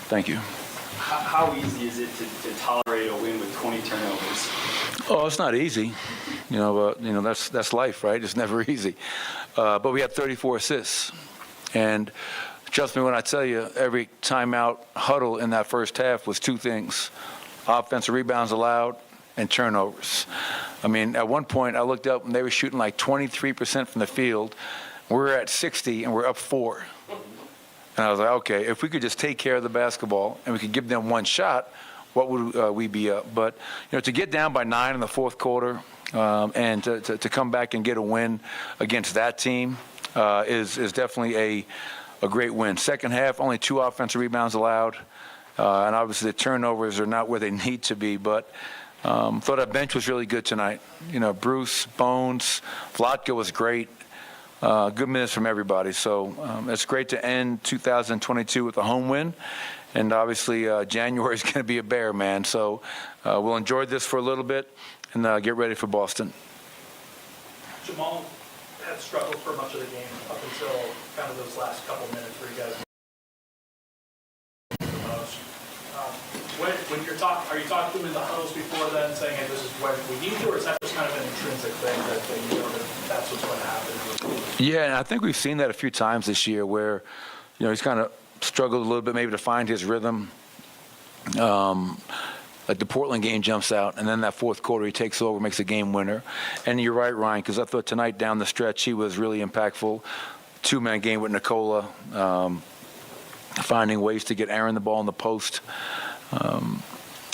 Thank you. How easy is it to tolerate a win with 20 turnovers? Oh, it's not easy. That's life, right? It's never easy. But we had 34 assists. And trust me when I tell you, every timeout huddle in that first half was two things: offensive rebounds allowed and turnovers. I mean, at one point I looked up and they were shooting like 23% from the field. We're at 60 and we're up 4. And I was like, okay, if we could just take care of the basketball and we could give them one shot, what would we be up? But, to get down by 9 in the fourth quarter and to come back and get a win against that team is definitely a great win. Second half, only 2 offensive rebounds allowed. And obviously the turnovers are not where they need to be. But thought our bench was really good tonight. Bruce, Bones, Vlatko was great. Good minutes from everybody. So it's great to end 2022 with a home win. And obviously January is going to be a bear, man. So we'll enjoy this for a little bit and get ready for Boston. Jamal had struggled for much of the game up until kind of those last couple minutes where you guys the most. When you're talking, are you talking to him in the huddles before then, saying, hey, this is when we need you, or is that just kind of an intrinsic thing that that's what's going to happen? Yeah, and I think we've seen that a few times this year where, he's kind of struggled a little bit maybe to find his rhythm. Like the Portland game jumps out, and then that fourth quarter he takes over, makes a game winner. And you're right, Ryan, because I thought tonight down the stretch he was really impactful. 2-man game with Nikola, finding ways to get Aaron the ball in the post.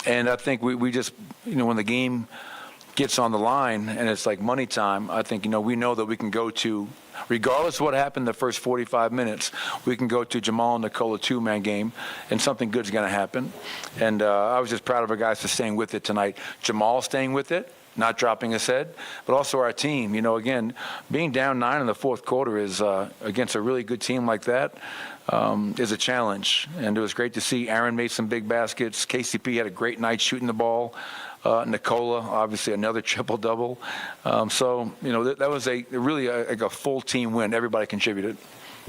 And I think we just, when the game gets on the line and it's like money time, I think, we know that we can go to, regardless of what happened the first 45 minutes, we can go to Jamal and Nikola 2-man game and something good's going to happen. And I was just proud of our guys for staying with it tonight. Jamal staying with it, not dropping his head, but also our team. Again, being down 9 in the fourth quarter is against a really good team like that is a challenge. And it was great to see Aaron made some big baskets. KCP had a great night shooting the ball. Nikola, obviously another triple-double. So, that was really a full team win. Everybody contributed.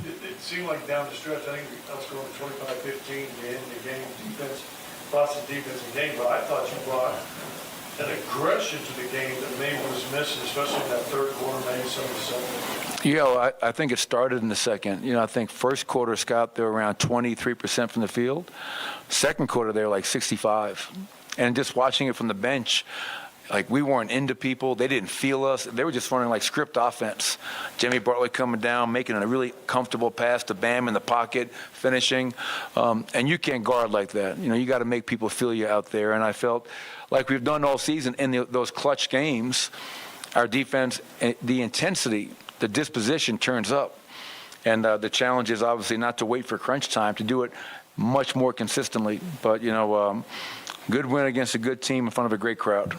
It seemed like down the stretch, I think I was going 25-15 to end the game defense, lots of defense in the game, but I thought you brought an aggression to the game that maybe was missing, especially in that third quarter, maybe some of the second. Yeah, I think it started in the second. I think first quarter, Scott, they were around 23% from the field. Second quarter, they were like 65. And just watching it from the bench, like we weren't into people. They didn't feel us. They were just running like script offense. Jimmy Bartlett coming down, making a really comfortable pass to Bam in the pocket, finishing. And you can't guard like that. You got to make people feel you out there. And I felt like we've done all season in those clutch games, our defense, the intensity, the disposition turns up. And the challenge is obviously not to wait for crunch time, to do it much more consistently. But, good win against a good team in front of a great crowd.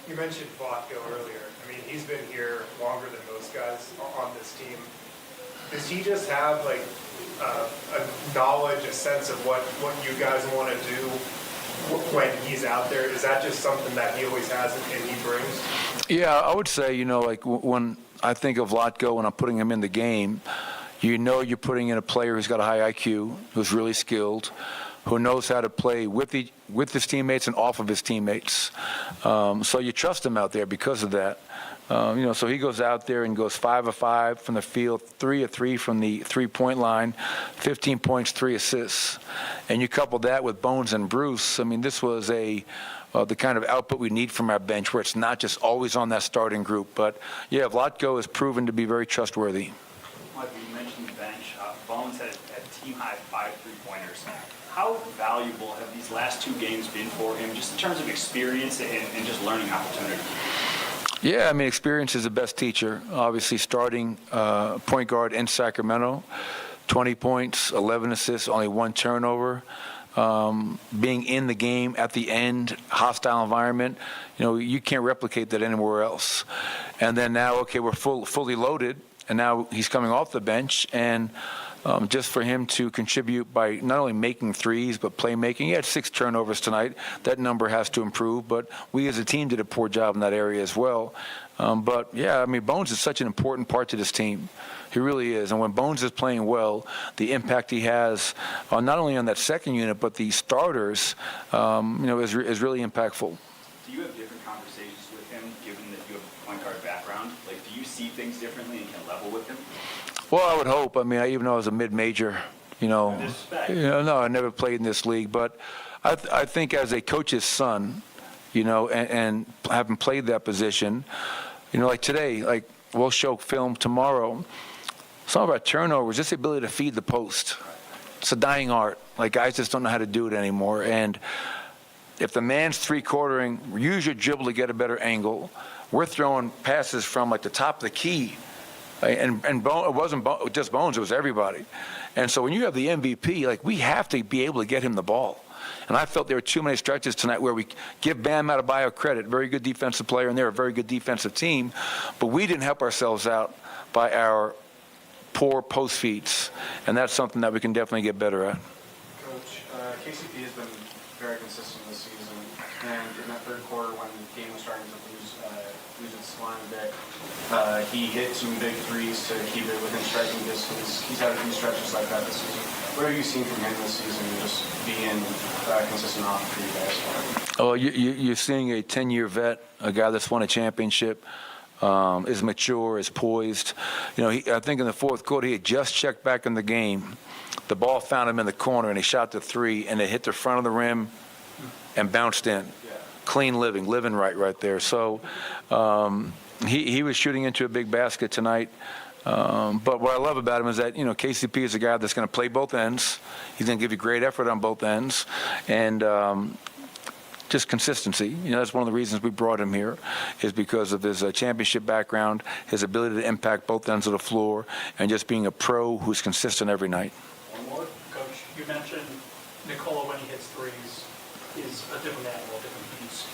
You mentioned Vlatko earlier. I mean, he's been here longer than most guys on this team. Does he just have a knowledge, a sense of what you guys want to do when he's out there? Is that just something that he always has and he brings? Yeah, I would say, like when I think of Vlatko, when I'm putting him in the game, you're putting in a player who's got a high IQ, who's really skilled, who knows how to play with his teammates and off of his teammates. So you trust him out there because of that. So he goes out there and goes 5 of 5 from the field, 3 of 3 from the three-point line, 15 points, 3 assists. And you couple that with Bones and Bruce. I mean, this was the kind of output we need from our bench, where it's not just always on that starting group. But, yeah, Vlatko has proven to be very trustworthy. Like you mentioned the bench, Bones had team-high 5 3-pointers. How valuable have these last 2 games been for him, just in terms of experience and just learning opportunity? Yeah, I mean, experience is the best teacher. Obviously, starting point guard in Sacramento, 20 points, 11 assists, only 1 turnover. Being in the game at the end, hostile environment, you can't replicate that anywhere else. And then now, okay, we're fully loaded, and now he's coming off the bench, and just for him to contribute by not only making threes, but playmaking. He had 6 turnovers tonight. That number has to improve, but we as a team did a poor job in that area as well. But, yeah, I mean, Bones is such an important part to this team. He really is. And when Bones is playing well, the impact he has not only on that second unit, but the starters, is really impactful. Do you have different conversations with him, given that you have a point guard background? Like, do you see things differently and can level with him? Well, I would hope. I mean, even though I was a mid-major, no, I never played in this league. But I think as a coach's son, and having played that position, like today, like we'll show film tomorrow, some of our turnovers, just the ability to feed the post. It's a dying art. Like, guys just don't know how to do it anymore. And if the man's three-quartering, use your dribble to get a better angle. We're throwing passes from, like, the top of the key. And it wasn't just Bones, it was everybody. And so when you have the MVP, like, we have to be able to get him the ball. And I felt there were too many stretches tonight where we give Bam Adebayo credit, very good defensive player, and they're a very good defensive team. But we didn't help ourselves out by our poor post feeds. And that's something that we can definitely get better at. Coach, KCP has been very consistent this season. And in that third quarter, when the game was starting to lose its line a bit, he hit some big threes to keep it within striking distance. He's had a few stretches like that this season. What have you seen from him this season, just being consistent off for you guys? Oh, you're seeing a 10-year vet, a guy that's won a championship, is mature, is poised. I think in the fourth quarter, he had just checked back in the game. The ball found him in the corner, and he shot the three, and it hit the front of the rim and bounced in. Clean living right there. So he was shooting into a big basket tonight. But what I love about him is that, KCP is a guy that's going to play both ends. He's going to give you great effort on both ends. And just consistency. That's one of the reasons we brought him here, is because of his championship background, his ability to impact both ends of the floor, and just being a pro who's consistent every night. One more, Coach. You mentioned Nikola, when he hits threes, is a different animal, a different beast.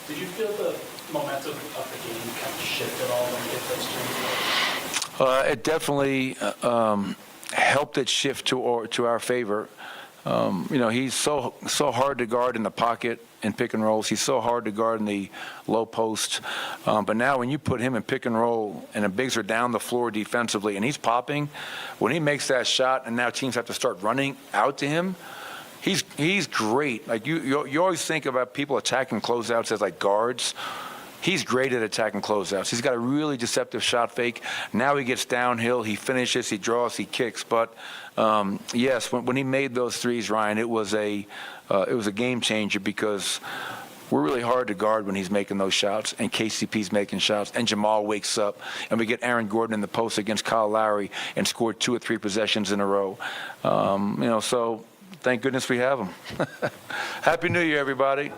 Did you feel the momentum of the game kind of shift at all when you hit those threes? It definitely helped it shift to our favor. He's so hard to guard in the pocket in pick and rolls. He's so hard to guard in the low post. But now when you put him in pick and roll and the bigs are down the floor defensively and he's popping, when he makes that shot and now teams have to start running out to him, he's great. Like you always think about people attacking closeouts as like guards. He's great at attacking closeouts. He's got a really deceptive shot fake. Now he gets downhill, he finishes, he draws, he kicks. But yes, when he made those threes, Ryan, it was a game changer, because we're really hard to guard when he's making those shots, and KCP's making shots, and Jamal wakes up, and we get Aaron Gordon in the post against Kyle Lowry and scored 2 or 3 possessions in a row. So thank goodness we have him. Happy New Year, everybody.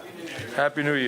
Happy New Year.